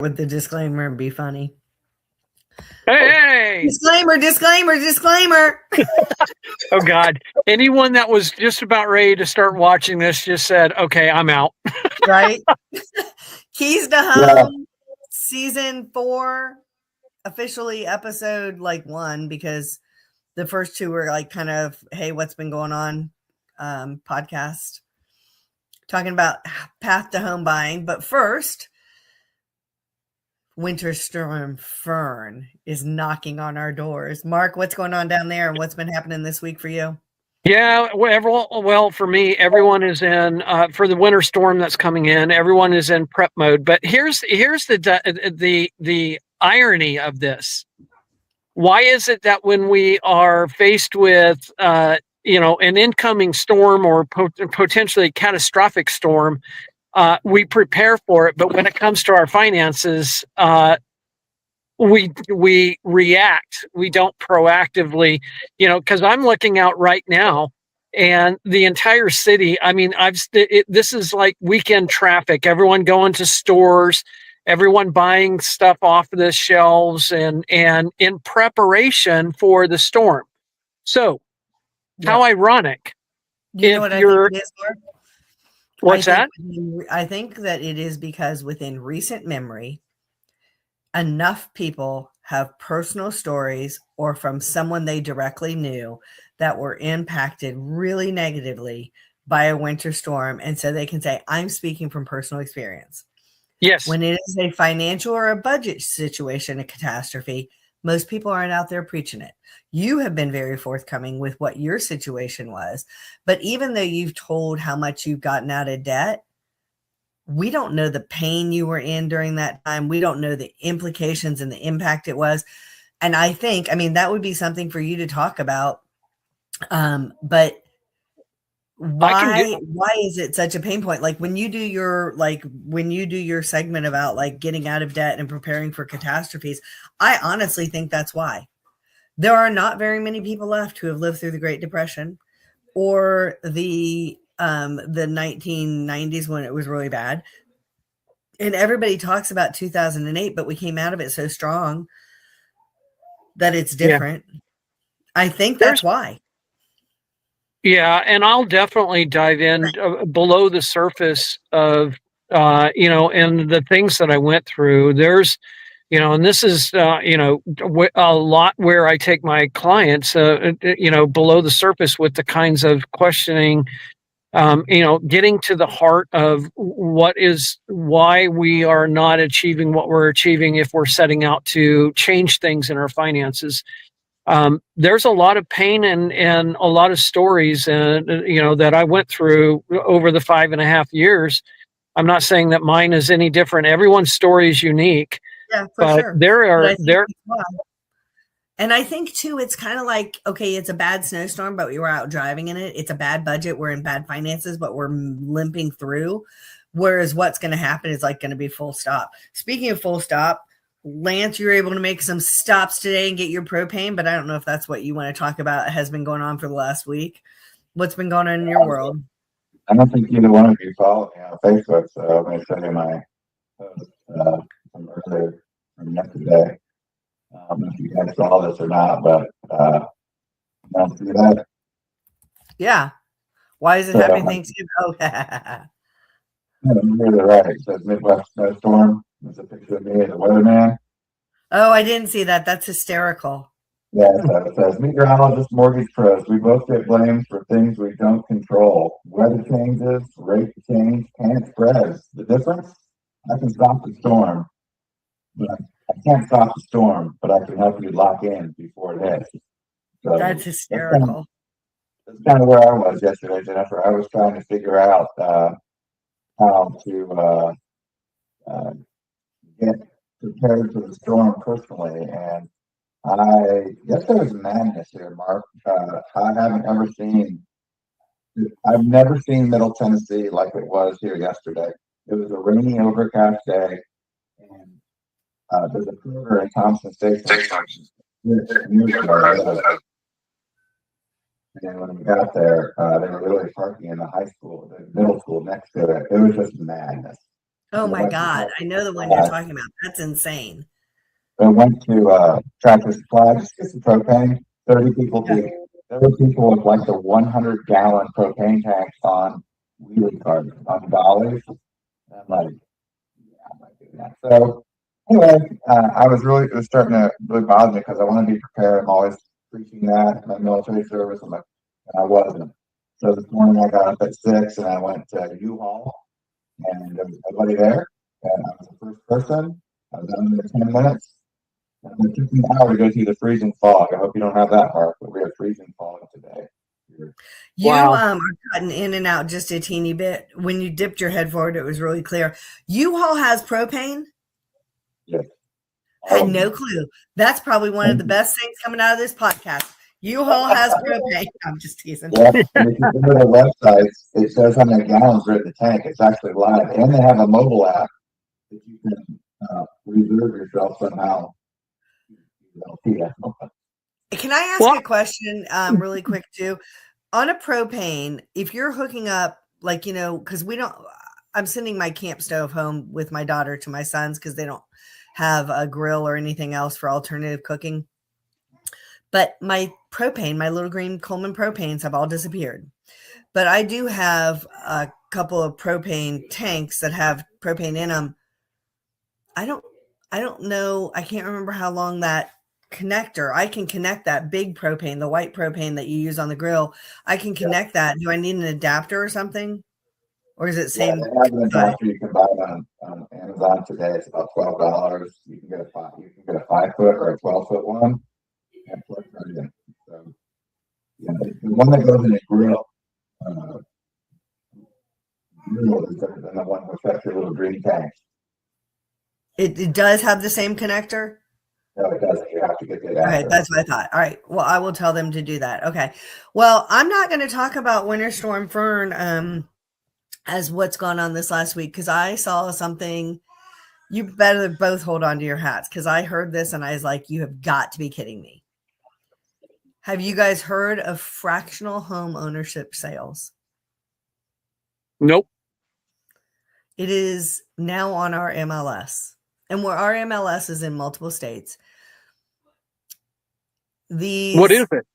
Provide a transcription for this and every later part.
with the disclaimer and be funny. Hey! Disclaimer, disclaimer, disclaimer. Oh, God. Anyone that was just about ready to start watching this just said, okay, I'm out. Right? Keys to Home, season 4, officially episode 1, because the first 2 were kind of, hey, what's been going on podcast. Talking about path to home buying. But first, Winter Storm Fern is knocking on our doors. Mark, what's going on down there and what's been happening this week for you? Yeah, well, for me, everyone is in for the winter storm that's coming in. Everyone is in prep mode. But here's the irony of this. Why is it that when we are faced with an incoming storm or potentially catastrophic storm, we prepare for it, but when it comes to our finances, we react. We don't proactively, because I'm looking out right now, and the entire city. I mean, this is like weekend traffic. Everyone going to stores, everyone buying stuff off the shelves, and in preparation for the storm. So, how ironic! You know what I think it is, Mark? What's that? I think that it is because within recent memory, enough people have personal stories or from someone they directly knew that were impacted really negatively by a winter storm. And so they can say, I'm speaking from personal experience. Yes. When it is a financial or a budget situation, a catastrophe, most people aren't out there preaching it. You have been very forthcoming with what your situation was. But even though you've told how much you've gotten out of debt, we don't know the pain you were in during that time. We don't know the implications and the impact it was. And I think, that would be something for you to talk about. But why is it such a pain point? When you do your segment about getting out of debt and preparing for catastrophes, I honestly think that's why. There are not very many people left who have lived through the Great Depression or the 1990s when it was really bad. And everybody talks about 2008, but we came out of it so strong that it's different. Yeah. I think that's why. Yeah, and I'll definitely dive in below the surface of, and the things that I went through. There's, and this is, a lot where I take my clients, below the surface with the kinds of questioning, getting to the heart of why we are not achieving what we're achieving if we're setting out to change things in our finances. There's a lot of pain and a lot of stories, that I went through over the 5.5 years. I'm not saying that mine is any different. Everyone's story is unique. Yeah, for sure. There. And I think too, it's kind of like, okay, it's a bad snowstorm, but we were out driving in it. It's a bad budget. We're in bad finances, but we're limping through. Whereas what's going to happen is going to be full stop. Speaking of full stop, Lance, you were able to make some stops today and get your propane, but I don't know if that's what you want to talk about. It has been going on for the last week. What's been going on in your world? I don't think either one of you follow me on Facebook, so I'm going to send you my post from earlier from yesterday. I don't know if you guys saw this or not, but you don't see that? Yeah. Why is it Happy Thanksgiving? Oh, yeah, you're right. It says Midwest Snowstorm. There's a picture of me as a weatherman. Oh, I didn't see that. That's hysterical. Yeah, it says, meteorologists, mortgage pros, we both get blamed for things we don't control. Weather changes, rate change, and it spreads. The difference? I can stop the storm, but I can't stop the storm, but I can help you lock in before it hits. So that's hysterical. That's kind of where I was yesterday, Jennifer. I was trying to figure out how to get prepared for the storm personally, and I guess there was madness here, Mark. I've never seen Middle Tennessee like it was here yesterday. It was a rainy, overcast day, and there's a cruiser in Thompson Station. And when we got there, they were really parking in the high school, the middle school next to it. It was just madness. Oh And I my went to God. Tractor I know the one you're Supply. talking about. That's insane. I went to Tractor Supply just to get some propane. 30 people Yeah. deep. There were people with like the 100-gallon propane tanks on wheelie carts, on dollies. And I'm like, yeah, I'm not doing that. So anyway, it was starting to really bother me because I want to be prepared. I'm always preaching that in my military service. I'm like, and I wasn't. So this morning I got up at 6 and I went to U-Haul and there was nobody there. And I was the first person. I was done in 10 minutes. And it took me an hour to go through the freezing fog. I hope you don't have that, Mark, but we have freezing fog today. You Wow. are cutting in and out just a teeny bit. When you dipped your head forward, it was really clear. U-Haul has propane? Yes, all Had of no them. clue. That's probably one of the best things coming out of this podcast. U-Haul has propane. I'm just teasing. Yes, and if you go to their websites, it says how many gallons are in the tank. It's actually live, and they have a mobile app that you can reserve yourself somehow. Yeah. Can I ask Well, a question really quick too? On a propane, if you're hooking up, like, because I'm sending my camp stove home with my daughter to my sons because they don't have a grill or anything else for alternative cooking. But my propane, my little green Coleman propanes have all disappeared. But I do have a couple of propane tanks that have propane in them. I don't know. I can't remember how long that connector. I can connect that big propane, the white propane that you use on the grill. I can connect that. Do I need an adapter or something? Or is it Yeah, same they have an size? adapter you can buy on Amazon today. It's about $12. You can get a 5 foot or a 12 foot one, and plug right in. So yeah, the one that goes in a uh, grill is different than the one with that your little green tank. It does have the same connector? No, it doesn't. You have to get the Okay, adapter. that's what I thought. All right. Well, I will tell them to do that. Okay. Well, I'm not going to talk about Winter Storm Fern as what's gone on this last week because I saw something. You better both hold on to your hats because I heard this and I was like, you have got to be kidding me. Have you guys heard of fractional home ownership sales? nope. It is now on our MLS. And where our MLS is in multiple states. What is it?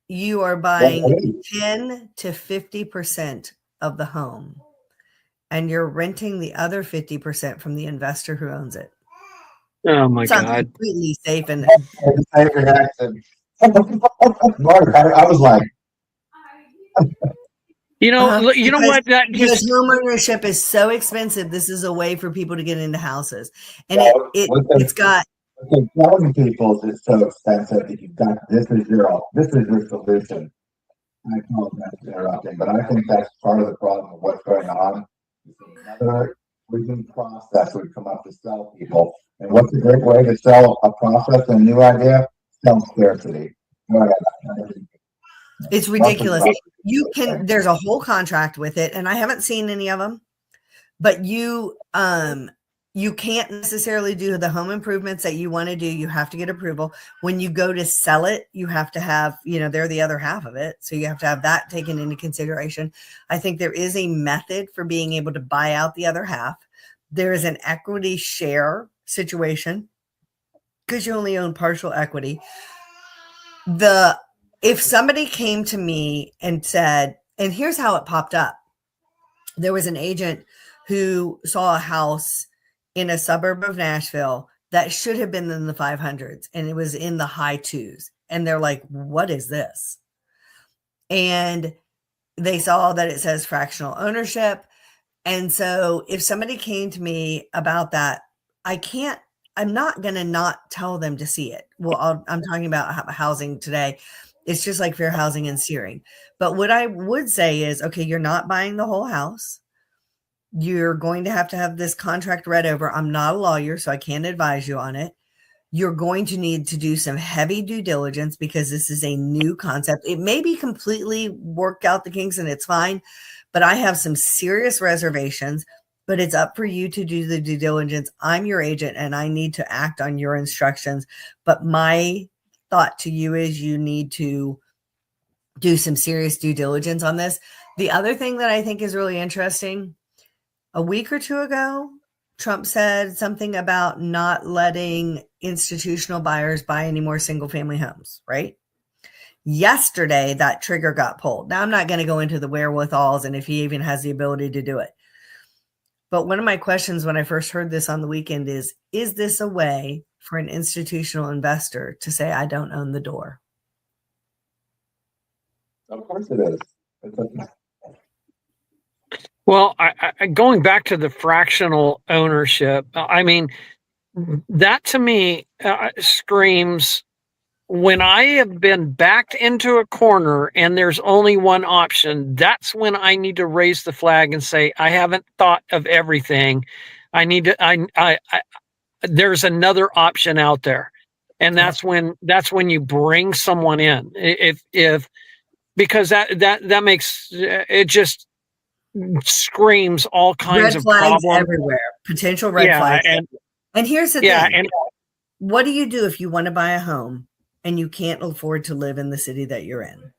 You are buying 10 to 50% of the home. And you're renting the other 50% from the investor who owns it. Oh my Sounds God. completely safe and Mark, I was like, You know, you know what? That because just home ownership is so expensive. This is a way for people to get into houses, and no, it's got. what they're telling people is it's so expensive that this is your solution. I apologize for interrupting, but I think that's part of the problem of what's going on. Another freaking process would come up to sell people. And what's a great way to sell a process and a new idea? Sell scarcity. Go ahead. It's ridiculous. There's a whole contract with it, and I haven't seen any of them, but you can't necessarily do the home improvements that you want to do. You have to get approval. When you go to sell it, you have to have, they're the other half of it. So you have to have that taken into consideration. I think there is a method for being able to buy out the other half. There is an equity share situation because you only own partial equity. If somebody came to me and said, and here's how it popped up. There was an agent who saw a house in a suburb of Nashville that should have been in the 500s and it was in the high twos. And they're like, what is this? And they saw that it says fractional ownership. And so if somebody came to me about that, I'm not going to not tell them to see it. Well, I'm talking about housing today. It's just like fair housing and searing. But what I would say is, okay, you're not buying the whole house. You're going to have this contract read over. I'm not a lawyer, so I can't advise you on it. You're going to need to do some heavy due diligence because this is a new concept. It may be completely worked out the kinks and it's fine, but I have some serious reservations, but it's up for you to do the due diligence. I'm your agent and I need to act on your instructions. But my thought to you is you need to do some serious due diligence on this. The other thing that I think is really interesting A week or two ago, Trump said something about not letting institutional buyers buy any more single family homes, right? Yesterday, that trigger got pulled. Now, I'm not going to go into the wherewithals and if he even has the ability to do it. But one of my questions when I first heard this on the weekend is this a way for an institutional investor to say, I don't own the door? Of course it is. Well, going back to the fractional ownership, I mean, that to me screams, when I have been backed into a corner and there's only one option, that's when I need to raise the flag and say, I haven't thought of everything. I need to, there's another option out there. And that's when you bring someone in. Because that makes it just screams all kinds Red of flags problems everywhere, potential red flags. And here's the thing. And what do you do if you want to buy a home and you can't afford to live in the city that you're in?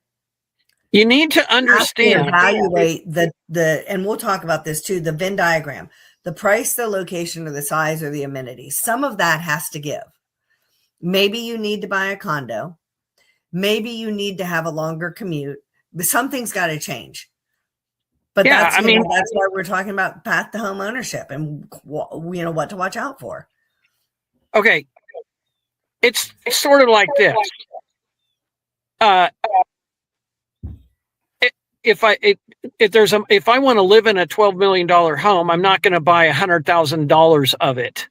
You need to understand. Evaluate the, and we'll talk about this too, the Venn diagram, the price, the location, or the size, or the amenities. Some of that has to give. Maybe you need to buy a condo. Maybe you need to have a longer commute. But something's got to change. But that's why we're talking about path to home ownership and what to watch out for. Okay. It's sort of like this. If I want to live in a $12 million home, I'm not going to buy $100,000 of it.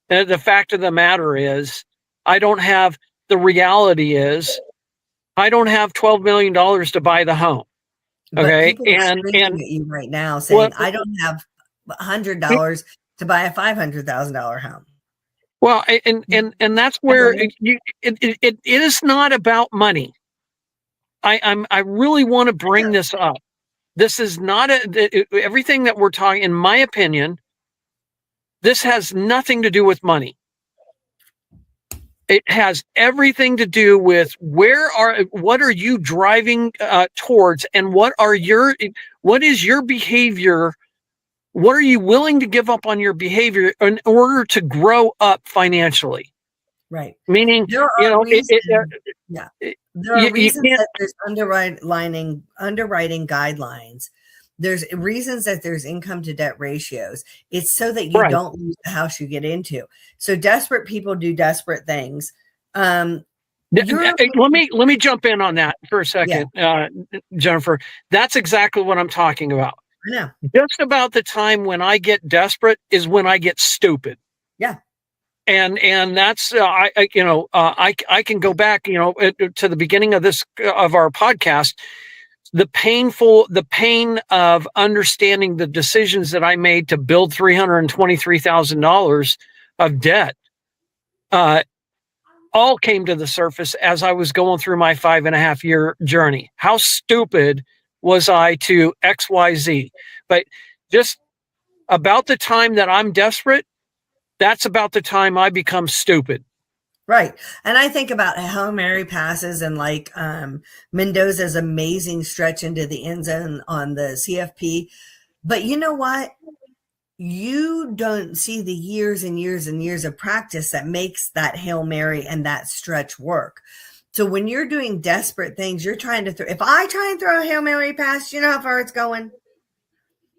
The fact of the matter is, the reality is, I don't have $12 million to buy the home. Okay. But people are screaming at you right now saying, I don't have $100 to buy a $500,000 home. Well, and that's where it is not about money. I really want to bring this up. This is not everything that we're talking, in my opinion, this has nothing to do with money. It has everything to do with what are you driving towards, and what is your behavior? What are you willing to give up on your behavior in order to grow up financially? Right. Meaning, there are reasons that there's underwriting guidelines. There's reasons that there's income to debt ratios. It's so that you don't lose the house you get into. So desperate people do desperate things. Let me jump in on that for a second, Jennifer. That's exactly what I'm talking about. I know. Just about the time when I get desperate is when I get stupid. Yeah. And that's I can go back to the beginning of our podcast. The pain of understanding the decisions that I made to build $323,000 of debt, all came to the surface as I was going through my 5.5 year journey. How stupid was I to XYZ? But just about the time that I'm desperate, that's about the time I become stupid. Right. And I think about how Mary passes and like Mendoza's amazing stretch into the end zone on the CFP. But you know what? You don't see the years and years and years of practice that makes that Hail Mary and that stretch work. So when you're doing desperate things, you're trying to if I try and throw a Hail Mary pass, you know how far it's going?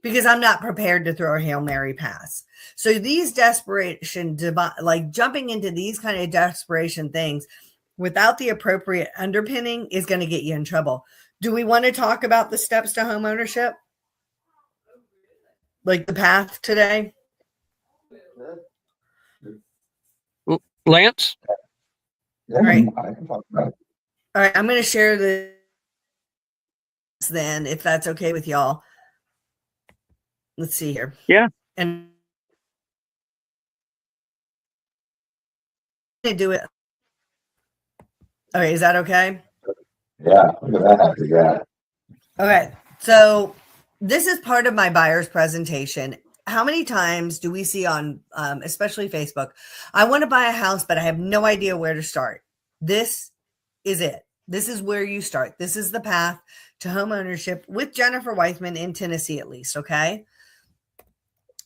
Because I'm not prepared to throw a Hail Mary pass. So these like jumping into these kind of desperation things without the appropriate underpinning is going to get you in trouble. Do we want to talk about the steps to home ownership? Like the path today? Lance? Yeah, right. I can talk about it. All right, I'm going to share this then, if that's okay with y'all. Let's see here. Yeah. And do it. Okay, is that okay? Yeah, look at that. Yeah. Okay, so this is part of my buyer's presentation. How many times do we see on, especially Facebook, I want to buy a house, but I have no idea where to start? This is it. This is where you start. This is the path to home ownership with Jennifer Weithman in Tennessee, at least. Okay.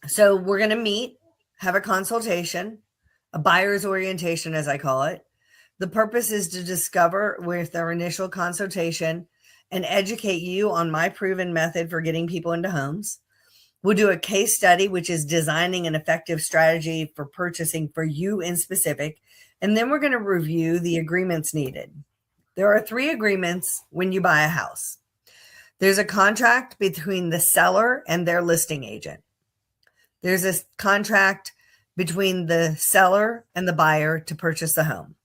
So we're going to meet, have a consultation, a buyer's orientation, as I call it. The purpose is to discover with our initial consultation and educate you on my proven method for getting people into homes. We'll do a case study, which is designing an effective strategy for purchasing for you in specific. And then we're going to review the agreements needed. There are 3 agreements when you buy a house. There's a contract between the seller and their listing agent. There's a contract between the seller and the buyer to purchase the home.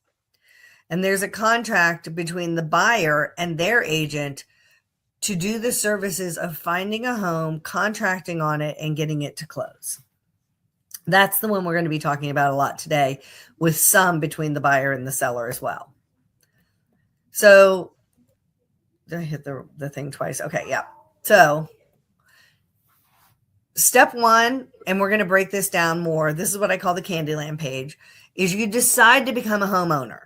And there's a contract between the buyer and their agent to do the services of finding a home, contracting on it, and getting it to close. That's the one we're going to be talking about a lot today, with some between the buyer and the seller as well. So, did I hit the thing twice? Okay, yeah. So, step 1, and we're going to break this down more. This is what I call the Candyland page, is you decide to become a homeowner.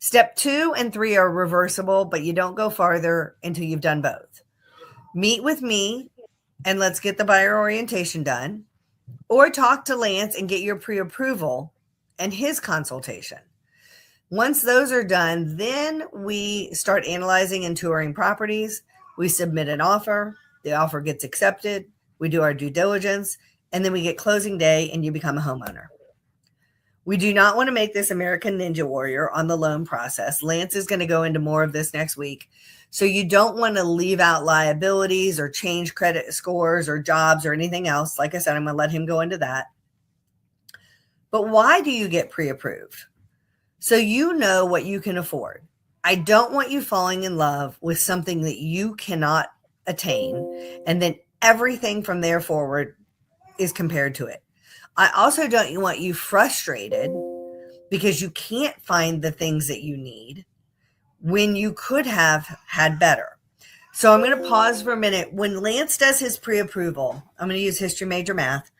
Step 2 and 3 are reversible, but you don't go farther until you've done both. Meet with me and let's get the buyer orientation done, or talk to Lance and get your pre-approval and his consultation. Once those are done, then we start analyzing and touring properties. We submit an offer. The offer gets accepted. We do our due diligence, and then we get closing day and you become a homeowner. We do not want to make this American Ninja Warrior on the loan process. Lance is going to go into more of this next week. So you don't want to leave out liabilities or change credit scores or jobs or anything else. Like I said, I'm going to let him go into that. But why do you get pre-approved? So you know what you can afford. I don't want you falling in love with something that you cannot attain, and then everything from there forward is compared to it. I also don't want you frustrated because you can't find the things that you need when you could have had better. So I'm going to pause for a minute. When Lance does his pre-approval, I'm going to use history major math.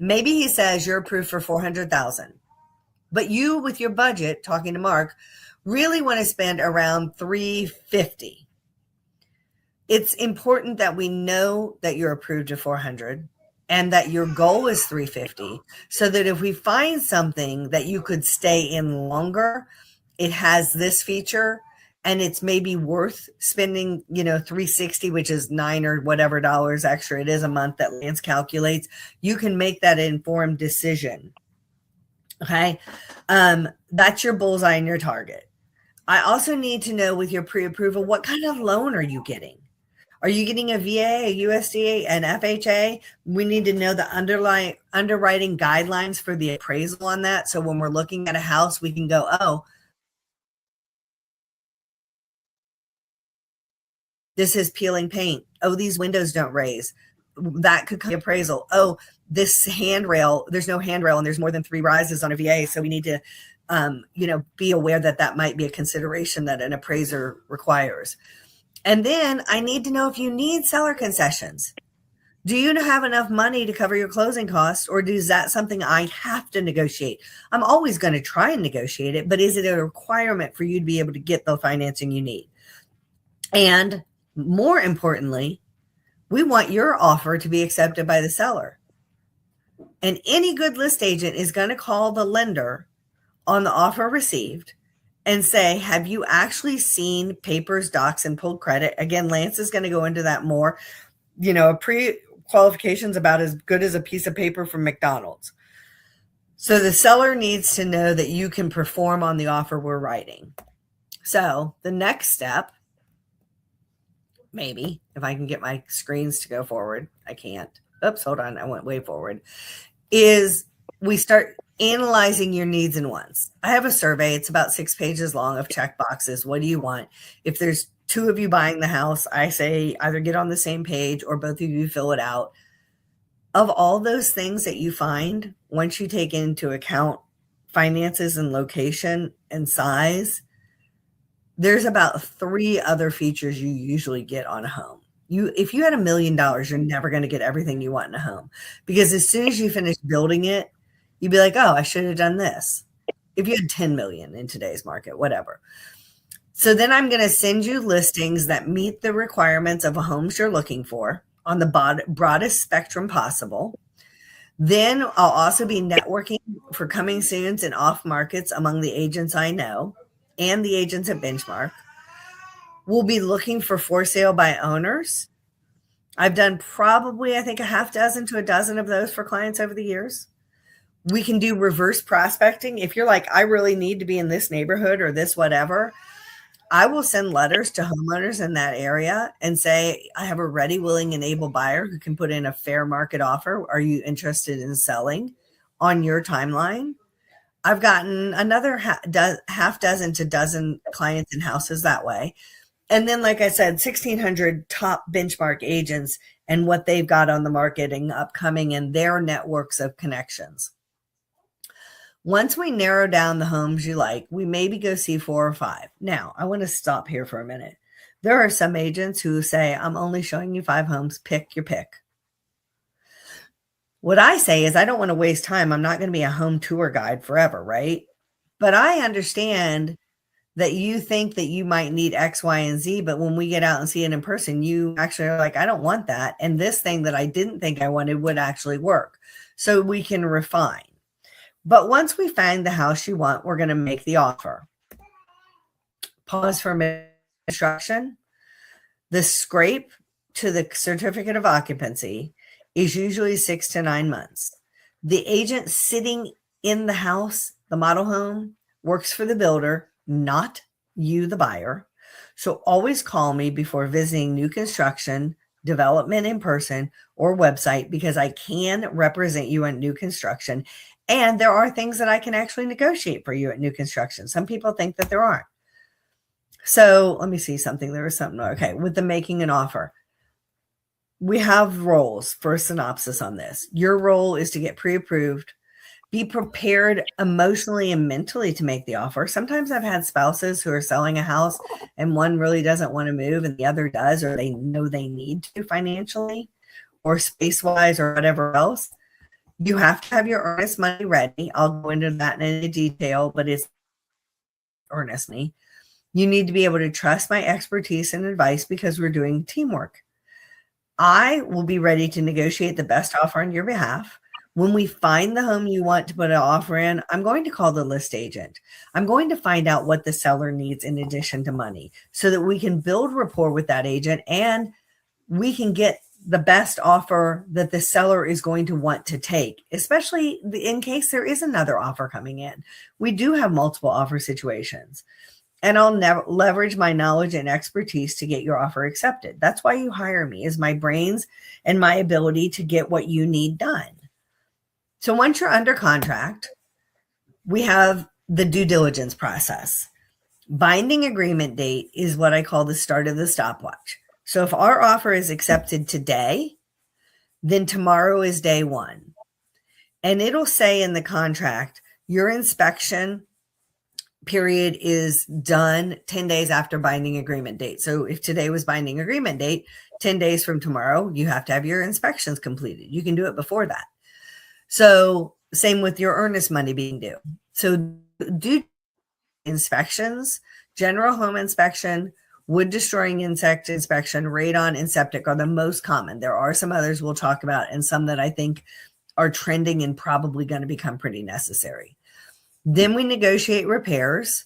Maybe he says you're approved for $400,000, but you, with your budget, talking to Mark, really want to spend around $350,000. It's important that we know that you're approved to $400,000 and that your goal is $350,000, so that if we find something that you could stay in longer, it has this feature and it's maybe worth spending, $360,000, which is $9 or whatever dollars extra it is a month that Lance calculates. You can make that informed decision. Okay. That's your bullseye and your target. I also need to know with your pre-approval, what kind of loan are you getting? Are you getting a VA, a USDA, an FHA? We need to know the underwriting guidelines for the appraisal on that. So when we're looking at a house, we can go, oh, this is peeling paint. Oh, these windows don't raise. That could come appraisal. Oh, this handrail, there's no handrail and there's more than 3 rises on a VA. So we need to, be aware that might be a consideration that an appraiser requires. And then I need to know if you need seller concessions. Do you have enough money to cover your closing costs, or is that something I have to negotiate? I'm always going to try and negotiate it, but is it a requirement for you to be able to get the financing you need? And more importantly, we want your offer to be accepted by the seller. And any good list agent is going to call the lender on the offer received and say, have you actually seen papers, docs, and pulled credit? Again, Lance is going to go into that more. A pre-qualification's about as good as a piece of paper from McDonald's. So the seller needs to know that you can perform on the offer we're writing. So the next step, maybe, if I can get my screens to go forward, I can't. Oops, hold on, I went way forward, is we start analyzing your needs and wants. I have a survey. It's about 6 pages long of check boxes. What do you want? If there's 2 of you buying the house, I say either get on the same page or both of you fill it out. Of all those things that you find, once you take into account finances and location and size, there's about 3 other features you usually get on a home. If you had $1 million, you're never going to get everything you want in a home, because as soon as you finish building it, you'd be like, oh, I should have done this. If you had 10 million in today's market, whatever. So then I'm going to send you listings that meet the requirements of a home you're looking for on the broadest spectrum possible. Then I'll also be networking for coming soons and off markets among the agents I know and the agents at Benchmark. We'll be looking for sale by owners. I've done probably, I think, a half dozen to a dozen of those for clients over the years. We can do reverse prospecting. If you're like, I really need to be in this neighborhood or this whatever, I will send letters to homeowners in that area and say, I have a ready, willing, and able buyer who can put in a fair market offer. Are you interested in selling on your timeline? I've gotten another half dozen to dozen clients in houses that way. And then, like I said, 1,600 top Benchmark agents and what they've got on the marketing upcoming and their networks of connections. Once we narrow down the homes you like, we maybe go see 4 or 5. Now, I want to stop here for a minute. There are some agents who say, I'm only showing you 5 homes, pick your pick. What I say is I don't want to waste time. I'm not going to be a home tour guide forever, right? But I understand that you think that you might need X, Y, and Z, but when we get out and see it in person, you actually are like, I don't want that. And this thing that I didn't think I wanted would actually work. So we can refine. But once we find the house you want, we're going to make the offer. Pause for instruction. The scrape to the certificate of occupancy is usually 6 to 9 months. The agent sitting in the house, the model home, works for the builder, not you, the buyer. So always call me before visiting new construction, development in person, or website, because I can represent you on new construction. And there are things that I can actually negotiate for you at new construction. Some people think that there aren't. So let me see something. There was something. Okay. With the making an offer, we have roles for a synopsis on this. Your role is to get pre-approved, be prepared emotionally and mentally to make the offer. Sometimes I've had spouses who are selling a house and one really doesn't want to move and the other does, or they know they need to financially or space-wise or whatever else. You have to have your earnest money ready. I'll go into that in any detail, but it's earnest money. You need to be able to trust my expertise and advice because we're doing teamwork. I will be ready to negotiate the best offer on your behalf. When we find the home you want to put an offer in, I'm going to call the list agent. I'm going to find out what the seller needs in addition to money so that we can build rapport with that agent and we can get the best offer that the seller is going to want to take, especially in case there is another offer coming in. We do have multiple offer situations, and I'll leverage my knowledge and expertise to get your offer accepted. That's why you hire me, is my brains and my ability to get what you need done. So once you're under contract, we have the due diligence process. Binding agreement date is what I call the start of the stopwatch. So if our offer is accepted today, then tomorrow is day 1. And it'll say in the contract, your inspection period is done 10 days after binding agreement date. So if today was binding agreement date, 10 days from tomorrow, you have to have your inspections completed. You can do it before that. So same with your earnest money being due. So due inspections, general home inspection, wood destroying insect inspection, radon, and septic are the most common. There are some others we'll talk about and some that I think are trending and probably going to become pretty necessary. Then we negotiate repairs.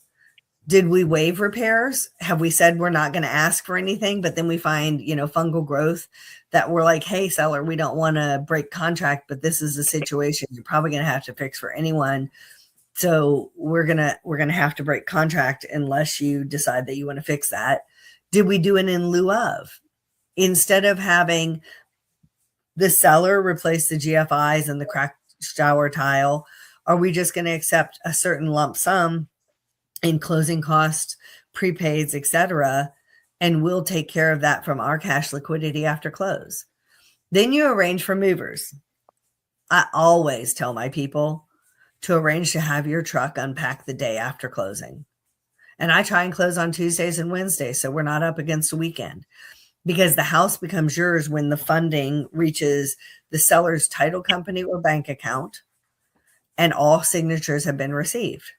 Did we waive repairs? Have we said we're not going to ask for anything, but then we find, fungal growth that we're like, hey, seller, we don't want to break contract, but this is a situation you're probably going to have to fix for anyone. So we're gonna have to break contract unless you decide that you want to fix that. Did we do it in lieu of? Instead of having the seller replace the GFIs and the cracked shower tile, are we just going to accept a certain lump sum in closing costs, prepaids, etc., and we'll take care of that from our cash liquidity after close? Then you arrange for movers. I always tell my people to arrange to have your truck unpacked the day after closing. And I try and close on Tuesdays and Wednesdays, so we're not up against a weekend, because the house becomes yours when the funding reaches the seller's title company or bank account and all signatures have been received.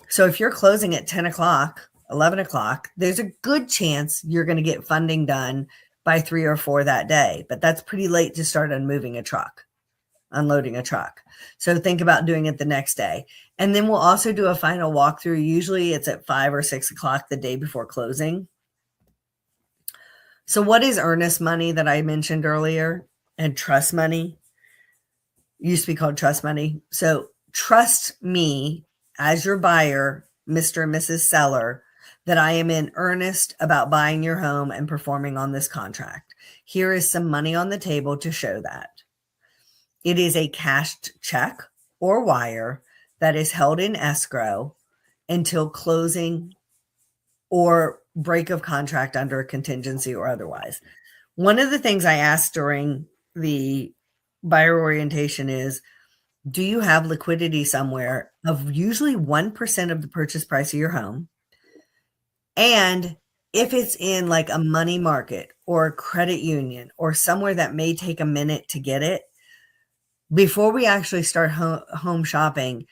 So if you're closing at 10 o'clock, 11 o'clock, there's a good chance you're going to get funding done by 3 or 4 that day, but that's pretty late to start unmoving a truck. unloading a truck. So think about doing it the next day. And then we'll also do a final walkthrough. Usually it's at 5 or 6 o'clock the day before closing. So what is earnest money that I mentioned earlier, and trust money? Used to be called trust money. So trust me as your buyer, Mr. and Mrs. Seller, that I am in earnest about buying your home and performing on this contract. Here is some money on the table to show that. It is a cashed check or wire that is held in escrow until closing or break of contract under a contingency or otherwise. One of the things I asked during the buyer orientation is, do you have liquidity somewhere of usually 1% of the purchase price of your home? And if it's in like a money market or a credit union or somewhere that may take a minute to get it, before we actually start home shopping,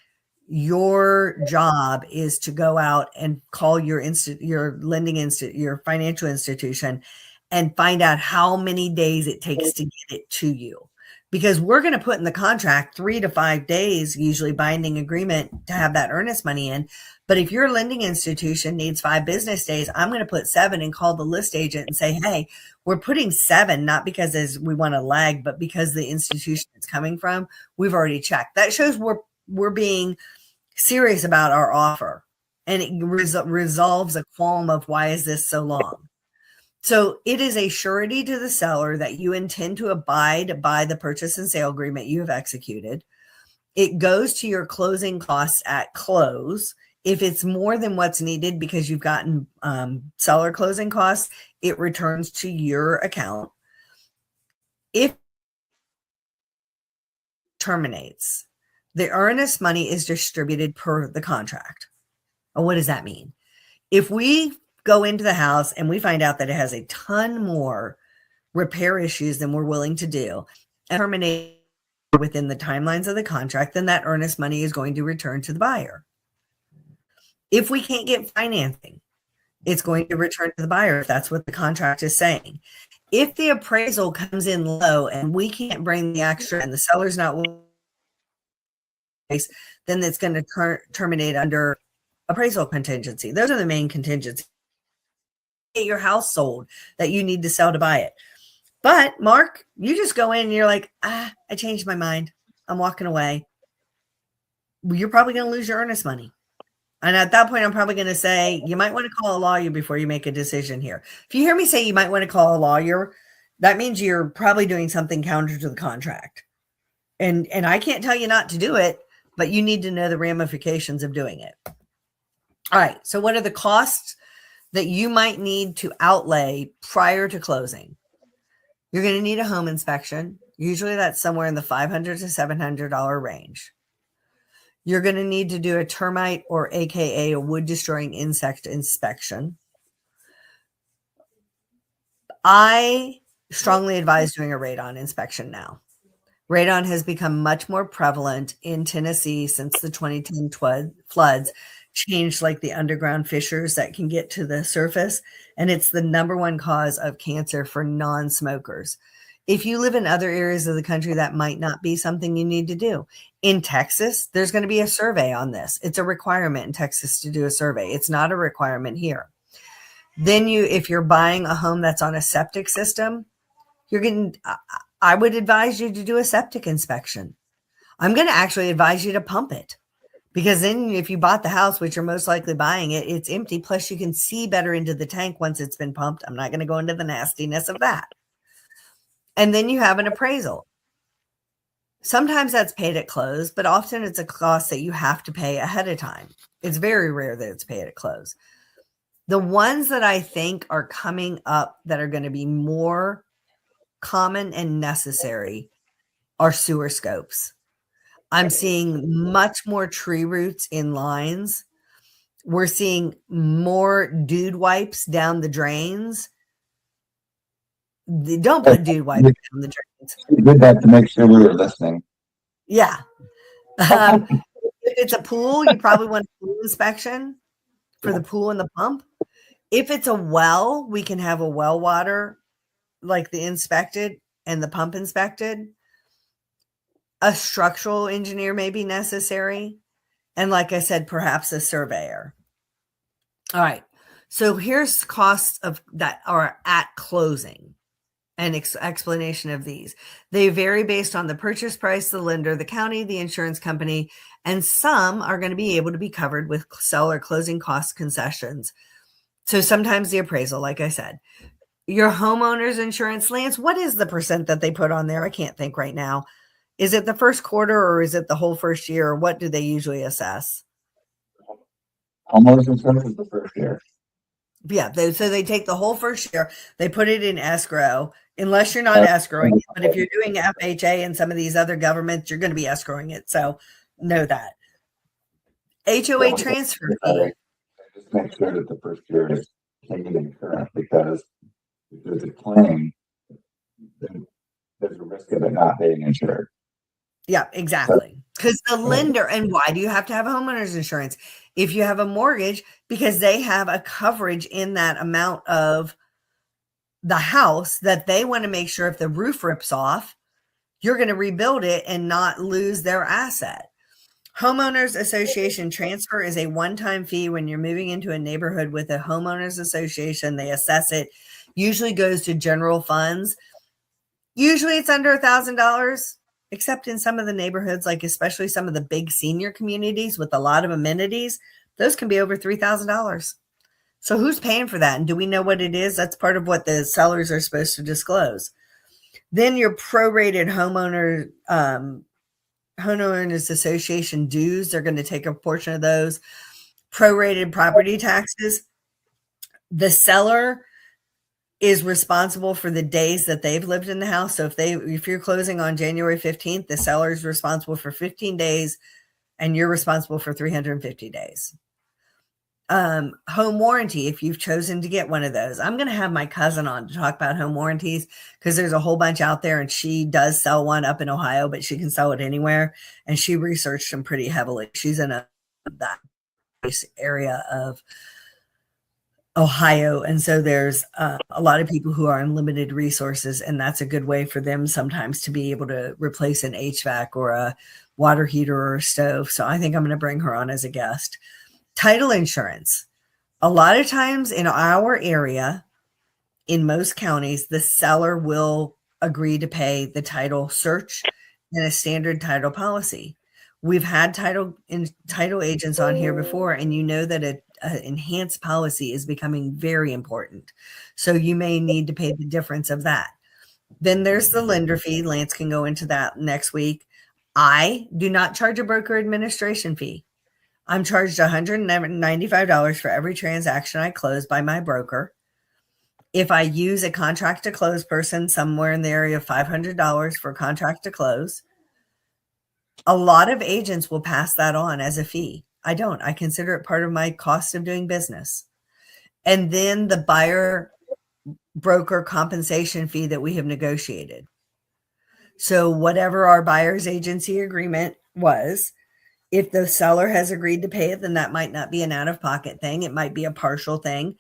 your job is to go out and call your your financial institution and find out how many days it takes to get it to you. Because we're going to put in the contract 3 to 5 days, usually binding agreement, to have that earnest money in. But if your lending institution needs 5 business days, I'm going to put 7 and call the list agent and say, hey, we're putting 7, not because we want to lag, but because the institution it's coming from, we've already checked. That shows we're being serious about our offer, and it resolves a qualm of why is this so long. So it is a surety to the seller that you intend to abide by the purchase and sale agreement you have executed. It goes to your closing costs at close. If it's more than what's needed because you've gotten seller closing costs, it returns to your account. If it terminates, the earnest money is distributed per the contract. And what does that mean? If we go into the house and we find out that it has a ton more repair issues than we're willing to do and terminate within the timelines of the contract, then that earnest money is going to return to the buyer. If we can't get financing, it's going to return to the buyer if that's what the contract is saying. If the appraisal comes in low and we can't bring the extra and the seller's not willing, then it's going to terminate under appraisal contingency. Those are the main contingencies. Get your house sold that you need to sell to buy it. But Mark, you just go in and you're like, I changed my mind. I'm walking away. You're probably going to lose your earnest money. And at that point, I'm probably going to say, you might want to call a lawyer before you make a decision here. If you hear me say you might want to call a lawyer, that means you're probably doing something counter to the contract. And I can't tell you not to do it, but you need to know the ramifications of doing it. All right. So what are the costs that you might need to outlay prior to closing? You're going to need a home inspection. Usually that's somewhere in the $500 to $700 range. You're going to need to do a termite or AKA a wood destroying insect inspection. I strongly advise doing a radon inspection now. Radon has become much more prevalent in Tennessee since the 2010 floods changed like the underground fissures that can get to the surface. And it's the number one cause of cancer for non-smokers. If you live in other areas of the country, that might not be something you need to do. In Texas, there's going to be a survey on this. It's a requirement in Texas to do a survey. It's not a requirement here. Then if you're buying a home that's on a septic system, I would advise you to do a septic inspection. I'm going to actually advise you to pump it. Because then if you bought the house, which you're most likely buying it, it's empty. Plus you can see better into the tank once it's been pumped. I'm not going to go into the nastiness of that. And then you have an appraisal. Sometimes that's paid at close, but often it's a cost that you have to pay ahead of time. It's very rare that it's paid at close. The ones that I think are coming up that are going to be more common and necessary are sewer scopes. I'm seeing much more tree roots in lines. We're seeing more dude wipes down the drains. Don't put dude wipes down the drains. We did that to make sure we were listening. Yeah. If it's a pool, you probably want a pool inspection for the pool and the pump. If it's a well, we can have a well water, like the inspected and the pump inspected. a structural engineer may be necessary. And like I said, perhaps a surveyor. All right. So here's costs of that are at closing and explanation of these. They vary based on the purchase price, the lender, the county, the insurance company, and some are going to be able to be covered with seller closing cost concessions. So sometimes the appraisal, like I said, your homeowner's insurance, Lance, what is the percent that they put on there? I can't think right now. Is it the first quarter or is it the whole first year? Or what do they usually assess? Homeowners insurance is the first year. Yeah, so they take the whole first year, they put it in escrow, unless you're not escrowing it. But if you're doing FHA and some of these other governments, you're going to be escrowing it. So know that. HOA transfer fee. Just make sure that the first year is taken in current, because if there's a claim, then there's a risk of it not being insured. Yeah, exactly. Because the lender, and why do you have to have homeowner's insurance? If you have a mortgage, because they have a coverage in that amount of the house that they want to make sure if the roof rips off, you're going to rebuild it and not lose their asset. Homeowners association transfer is a one-time fee when you're moving into a neighborhood with a homeowners association. They assess it, usually goes to general funds. Usually it's under $1,000, except in some of the neighborhoods, like especially some of the big senior communities with a lot of amenities, those can be over $3,000. So who's paying for that? And do we know what it is? That's part of what the sellers are supposed to disclose. Then your prorated homeowners association dues, they're going to take a portion of those. Prorated property taxes. The seller is responsible for the days that they've lived in the house. So if you're closing on January 15th, the seller is responsible for 15 days and you're responsible for 350 days. Home warranty, if you've chosen to get one of those. I'm going to have my cousin on to talk about home warranties because there's a whole bunch out there and she does sell one up in Ohio, but she can sell it anywhere. And she researched them pretty heavily. She's in that area of Ohio. And so there's a lot of people who are on limited resources, and that's a good way for them sometimes to be able to replace an HVAC or a water heater or a stove. So I think I'm going to bring her on as a guest. Title insurance. A lot of times in our area, in most counties, the seller will agree to pay the title search and a standard title policy. We've had title agents on here before, and you know that an enhanced policy is becoming very important. So you may need to pay the difference of that. Then there's the lender fee. Lance can go into that next week. I do not charge a broker administration fee. I'm charged $195 for every transaction I close by my broker. If I use a contract to close person, somewhere in the area of $500 for a contract to close. A lot of agents will pass that on as a fee. I don't. I consider it part of my cost of doing business. And then the buyer broker compensation fee that we have negotiated. So whatever our buyer's agency agreement was, if the seller has agreed to pay it, then that might not be an out-of-pocket thing. It might be a partial thing,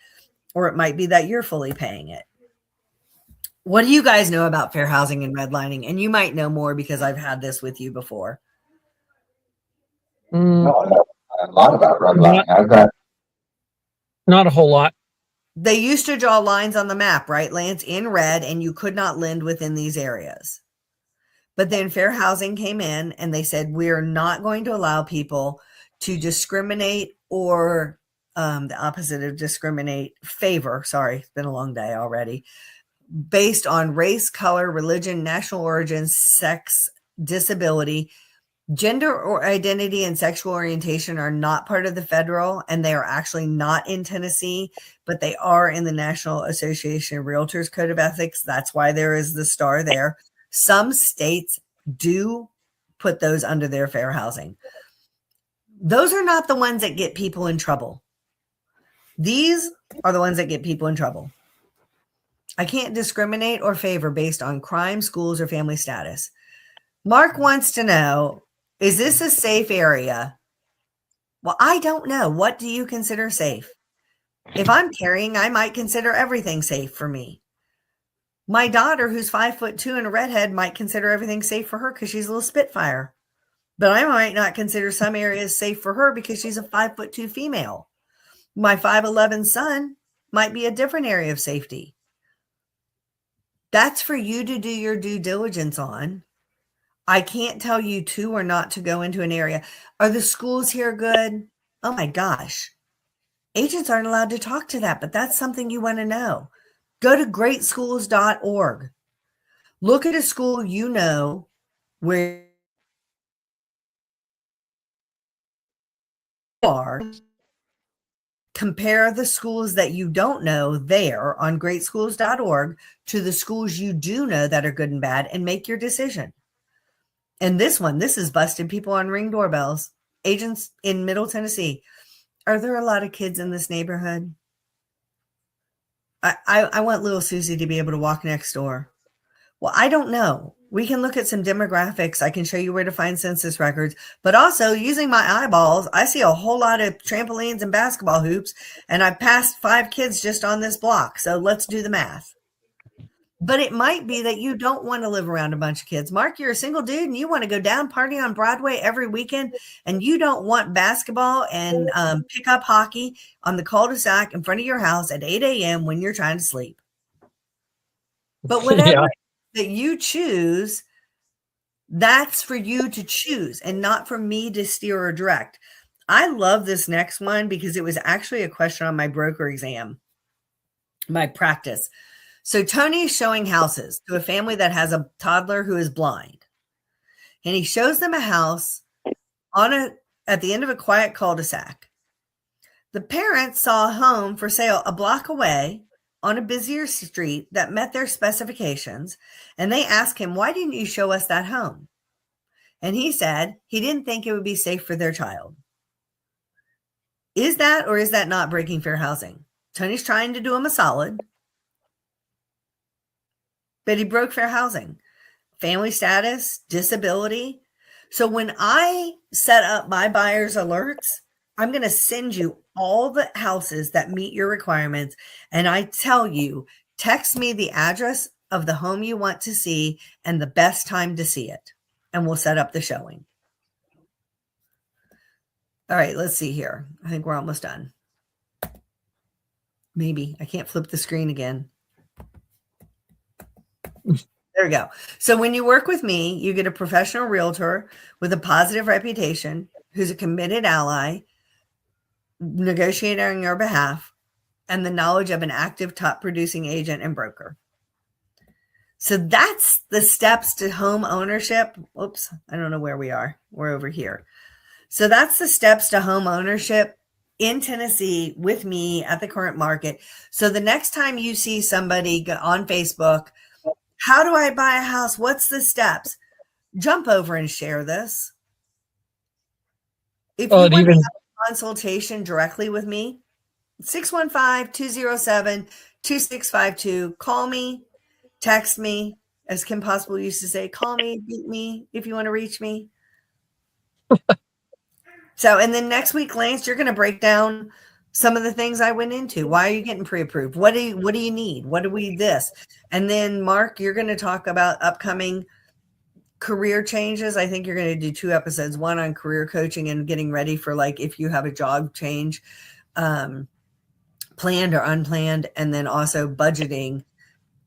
or it might be that you're fully paying it. What do you guys know about fair housing and redlining? And you might know more because I've had this with you before. No, I know a lot about redlining. I've got not a whole lot. They used to draw lines on the map, right, Lance, in red, and you could not lend within these areas. But then fair housing came in and they said, we're not going to allow people to discriminate or the opposite of discriminate, favor. Sorry, it's been a long day already. Based on race, color, religion, national origin, sex, disability, gender or identity and sexual orientation are not part of the federal, and they are actually not in Tennessee, but they are in the National Association of Realtors Code of Ethics. That's why there is the star there. Some states do put those under their fair housing. Those are not the ones that get people in trouble. These are the ones that get people in trouble. I can't discriminate or favor based on crime, schools, or family status. Mark wants to know, is this a safe area? Well, I don't know. What do you consider safe? If I'm carrying, I might consider everything safe for me. My daughter, who's 5'2" and a redhead, might consider everything safe for her because she's a little spitfire. But I might not consider some areas safe for her because she's a 5'2" female. My 5'11" son might be a different area of safety. That's for you to do your due diligence on. I can't tell you to or not to go into an area. Are the schools here good? Oh my gosh. Agents aren't allowed to talk to that, but that's something you want to know. Go to greatschools.org. Look at a school you know where you are. Compare the schools that you don't know there on greatschools.org to the schools you do know that are good and bad, and make your decision. And this is busted people on Ring doorbells. Agents in Middle Tennessee. Are there a lot of kids in this neighborhood? I want little Susie to be able to walk next door. Well, I don't know. We can look at some demographics. I can show you where to find census records, but also using my eyeballs, I see a whole lot of trampolines and basketball hoops, and I've passed 5 kids just on this block. So let's do the math. But it might be that you don't want to live around a bunch of kids. Mark, you're a single dude and you want to go down party on Broadway every weekend, and you don't want basketball and pickup hockey on the cul-de-sac in front of your house at 8 a.m. when you're trying to sleep. But whatever that you choose, that's for you to choose and not for me to steer or direct. I love this next one because it was actually a question on my broker exam, my practice. So Tony's showing houses to a family that has a toddler who is blind. And he shows them a house at the end of a quiet cul-de-sac. The parents saw a home for sale a block away on a busier street that met their specifications. And they asked him, why didn't you show us that home? And he said he didn't think it would be safe for their child. Is that or is that not breaking fair housing? Tony's trying to do him a solid. But he broke fair housing, family status, disability. So when I set up my buyer's alerts, I'm going to send you all the houses that meet your requirements. And I tell you, text me the address of the home you want to see and the best time to see it. And we'll set up the showing. All right, let's see here. I think we're almost done. Maybe. I can't flip the screen again. There we go. So when you work with me, you get a professional realtor with a positive reputation who's a committed ally, negotiator on your behalf, and the knowledge of an active top producing agent and broker. So that's the steps to home ownership. Oops, I don't know where we are. We're over here. So that's the steps to home ownership in Tennessee with me at the current market. So the next time you see somebody on Facebook, how do I buy a house? What's the steps? Jump over and share this. If you want to have a consultation directly with me, 615-207-2652. Call me, text me, as Kim Possible used to say, call me, beat me if you want to reach me. So, and then next week, Lance, you're going to break down some of the things I went into. Why are you getting pre-approved? What do you need? What do we this? And then Mark, you're going to talk about upcoming career changes. I think you're going to do 2 episodes, one on career coaching and getting ready for like if you have a job change, planned or unplanned, and then also budgeting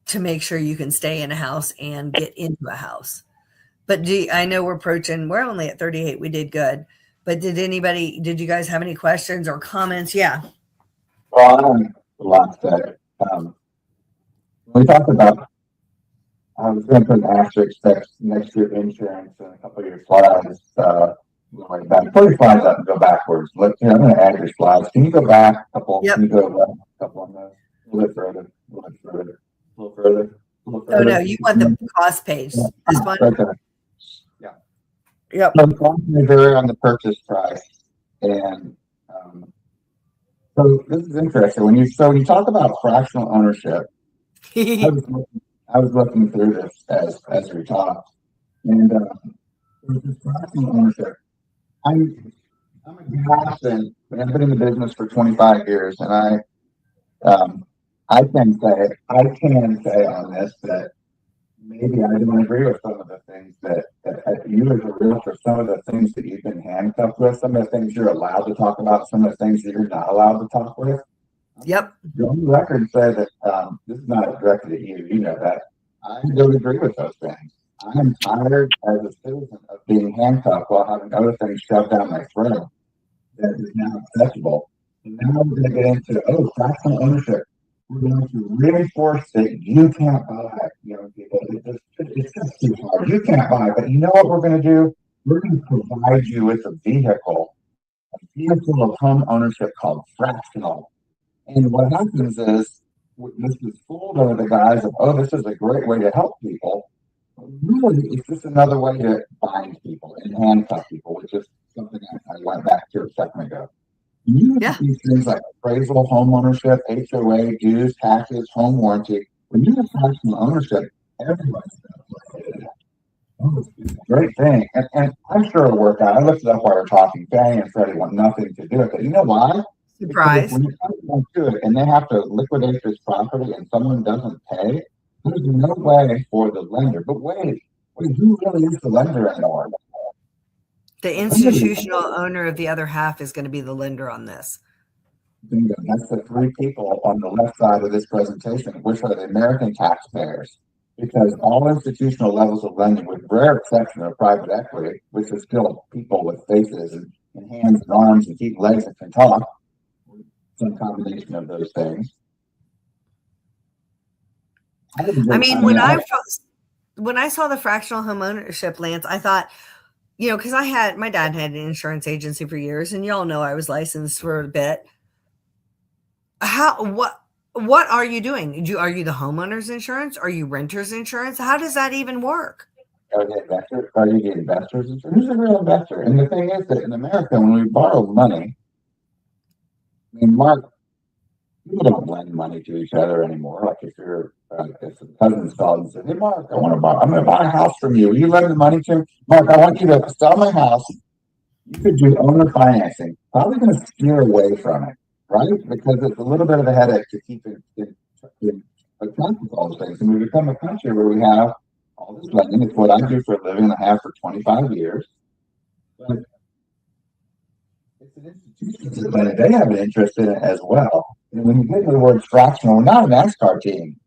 to make sure you can stay in a house and get into a house. But I know we're only at 38. We did good. But did you guys have any questions or comments? Yeah. Well, on the last set, we talked about, I was going to put an asterisk next to your insurance and a couple of your slides, going back. Pull your slides up and go backwards. I'm going to add your slides. Can you go back a couple? Yep. Can you go back a couple on those? A little bit further. Oh, no, you want the cost page. This one? Okay. Yeah. Yep. So on the purchase price. And so this is interesting. When you talk about fractional ownership, I was looking through this as we talked. And this fractional ownership. I'm a gas, and I've been in the business for 25 years, and I can say on this that maybe I don't agree with some of the things that you as a realtor, some of the things that you've been handcuffed with, some of the things you're allowed to talk about, some of the things that you're not allowed to talk with. Yep. The only record says that this is not directed at you. You know that. I don't agree with those things. I am tired as a citizen of being handcuffed while having other things shoved down my throat that is now acceptable. And now we're going to get into, fractional ownership. We're going to reinforce that you can't buy, young people. It's just too hard. You can't buy. But you know what we're going to do? We're going to provide you with a vehicle of home ownership called fractional. And what happens is this is fooled under the guise of, this is a great way to help people. Really, it's just another way to bind people and handcuff people, which is something I went back to a second ago. You look at these things like appraisal, home ownership, HOA, dues, taxes, home warranty. When you have fractional ownership, everybody's going to play it. It's a great thing. And I'm sure it'll work out. I looked it up while we are talking. Fannie and Freddie want nothing to do with it. You know why? Surprise. Because when you come to it and they have to liquidate this property and someone doesn't pay, there's no way for the lender. But wait, who really is the lender anymore? The institutional owner of the other half is going to be the lender on this. Bingo. That's the three people on the left side of this presentation, which are the American taxpayers. Because all institutional levels of lending, with rare exception of private equity, which is still people with faces and hands and arms and feet and legs that can talk, some combination of those things. I mean, when I saw the fractional home ownership, Lance, I thought, because my dad had an insurance agency for years, and y'all know I was licensed for a bit. What are you doing? Are you the homeowner's insurance? Are you renter's insurance? How does that even work? Are you the investor's insurance? Who's a real investor? And the thing is that in America, when we borrow money, Mark, people don't lend money to each other anymore. Like if a cousin's called and said, "Hey, Mark, I'm going to buy a house from you. Will you lend the money to me? Mark, I want you to sell my house." You could do owner financing. Probably going to steer away from it, right? Because it's a little bit of a headache to keep in account with all those things. And we become a country where we have all this lending. It's what I do for a living and I have for 25 years. But it's an institution that they have an interest in it as well. And when you get to the word fractional, we're not a NASCAR team.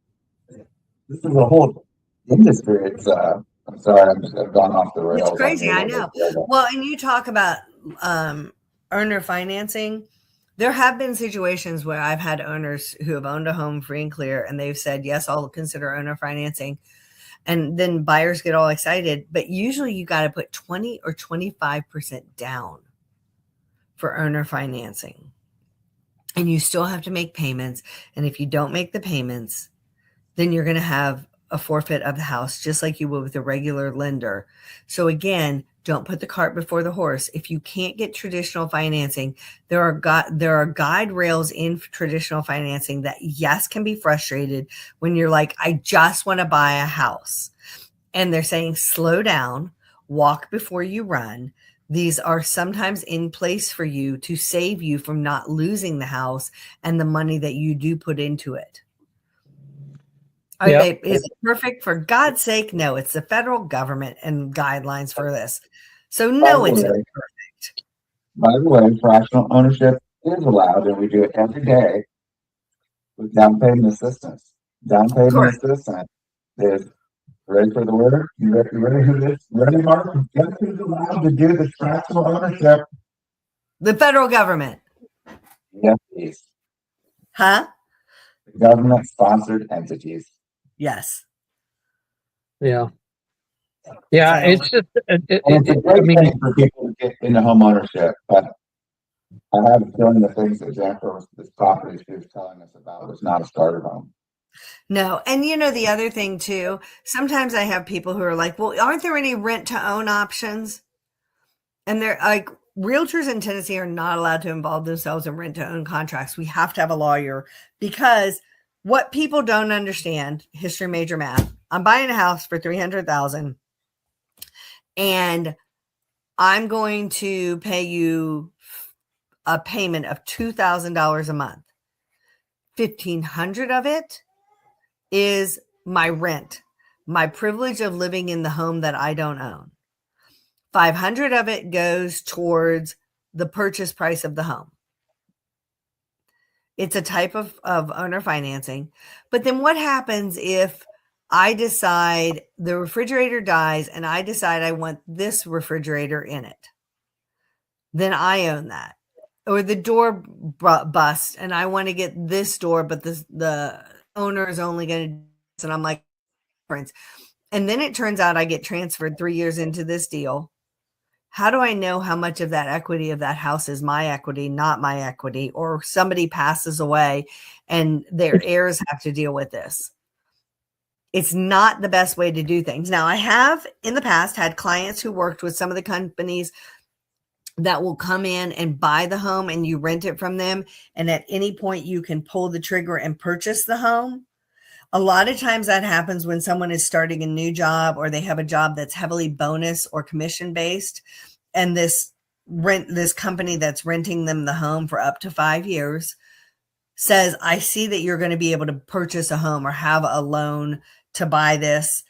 This is a whole industry. It's I'm sorry, I've gone off the rails. It's crazy, I know. Well, and you talk about owner financing. There have been situations where I've had owners who have owned a home free and clear, and they've said, yes, I'll consider owner financing. And then buyers get all excited. But usually you got to put 20 or 25% down for owner financing. And you still have to make payments. And if you don't make the payments, then you're going to have a forfeit of the house, just like you would with a regular lender. So again, don't put the cart before the horse. If you can't get traditional financing, there are guide rails in traditional financing that, yes, can be frustrated when you're like, I just want to buy a house. And they're saying, slow down, walk before you run. These are sometimes in place for you to save you from not losing the house and the money that you do put into it. Is it perfect? For God's sake, no. It's the federal government and guidelines for this. So no, it's not perfect. By the way, fractional ownership is allowed, and we do it every day with down payment assistance. Down payment assistance is, ready for the word? You ready for this? Ready, Mark? Guess who's allowed to do the fractional ownership? The federal government. Yes, please. Huh? Government-sponsored entities. Yes. Yeah. Yeah. So, it's just, it's a great thing for people to get into home ownership, but I have a feeling the things that Jennifer, this property she was telling us about, was not a starter home. No. And the other thing too, sometimes I have people who are like, well, aren't there any rent to own options? And they're like, realtors in Tennessee are not allowed to involve themselves in rent to own contracts. We have to have a lawyer, because what people don't understand, history major math, I'm buying a house for $300,000 and I'm going to pay you a payment of $2,000 a month. 1,500 of it is my rent, my privilege of living in the home that I don't own. 500 of it goes towards the purchase price of the home. It's a type of owner financing. But then what happens if I decide the refrigerator dies and I decide I want this refrigerator in it? Then I own that. Or the door busts and I want to get this door, but the owner is only going to, and I'm like, and then it turns out I get transferred 3 years into this deal. How do I know how much of that equity of that house is my equity, not my equity, or somebody passes away and their heirs have to deal with this? It's not the best way to do things. Now, I have in the past had clients who worked with some of the companies that will come in and buy the home and you rent it from them. And at any point you can pull the trigger and purchase the home. A lot of times that happens when someone is starting a new job or they have a job that's heavily bonus or commission based. And this company that's renting them the home for up to 5 years says, I see that you're going to be able to purchase a home or have a loan to buy this.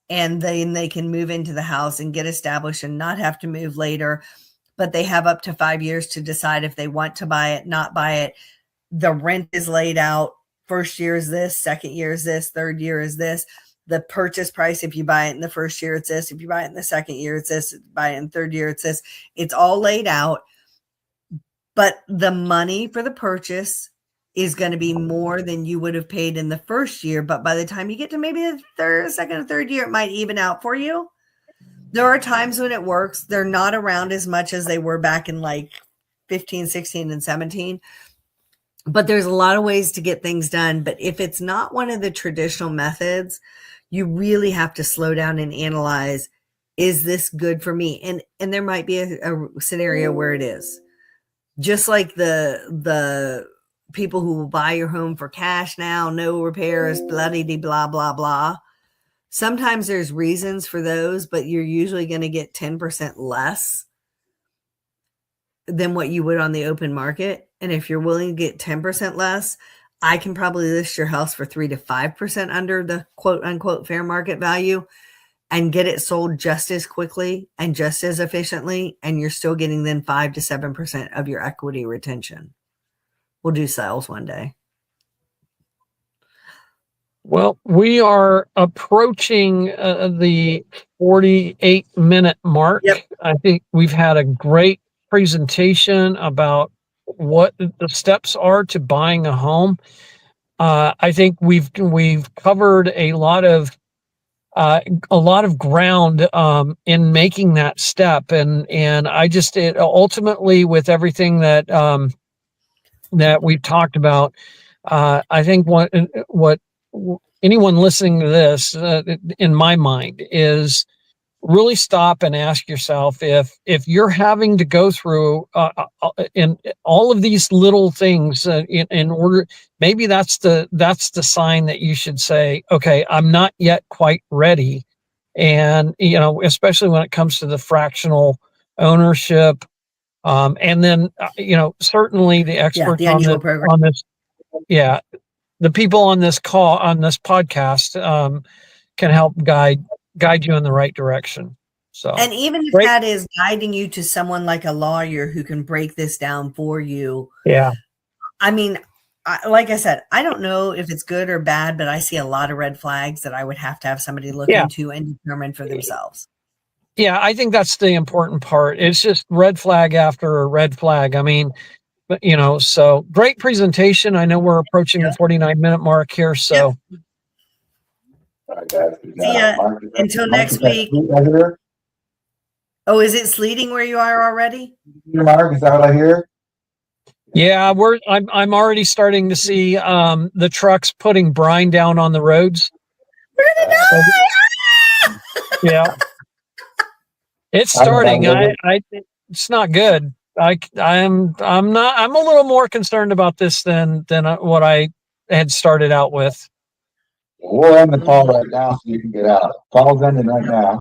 And then they can move into the house and get established and not have to move later. But they have up to 5 years to decide if they want to buy it, not buy it. The rent is laid out. First year is this, second year is this, third year is this. The purchase price, if you buy it in the first year, it's this. If you buy it in the second year, it's this. If you buy it in the third year, it's this. It's all laid out. But the money for the purchase is going to be more than you would have paid in the first year. But by the time you get to maybe the second or third year, it might even out for you. There are times when it works. They're not around as much as they were back in like 15, 16, and 17. But there's a lot of ways to get things done. But if it's not one of the traditional methods, you really have to slow down and analyze, is this good for me? And there might be a scenario where it is. Just like the people who will buy your home for cash now, no repairs, blah, blah, blah. Sometimes there's reasons for those, but you're usually going to get 10% less than what you would on the open market. And if you're willing to get 10% less, I can probably list your house for 3 to 5% under the quote unquote fair market value and get it sold just as quickly and just as efficiently. And you're still getting then 5 to 7% of your equity retention. We'll do sales one day. Well, we are approaching the 48-minute mark. Yep. I think we've had a great presentation about what the steps are to buying a home. I think we've covered a lot of ground in making that step, and I just ultimately with everything that that we've talked about, I think what anyone listening to this, in my mind, is really stop and ask yourself if you're having to go through in all of these little things in order. Maybe that's the sign that you should say, okay, I'm not yet quite ready. And especially when it comes to the fractional ownership, and then certainly the experts the on this, yeah, the people on this call, on this podcast, can help guide you in the right direction. So, and even if that is guiding you to someone like a lawyer who can break this down for you. Yeah. I mean, like I said, I don't know if it's good or bad, but I see a lot of red flags that I would have to have somebody look into and determine for themselves. Yeah, I think that's the important part. It's just red flag after red flag. I mean, but so great presentation. I know we're approaching the 49-minute mark here. So All right, guys. See ya. Until next week. Oh, is it sleeting where you are already? Mark, is that what I hear? Yeah, I'm already starting to see the trucks putting brine down on the roads. We're gonna die! Yeah, it's starting. It's not good. I'm a little more concerned about this than what I had started out with. We'll end the call right now so you can get out. Call's ending right now.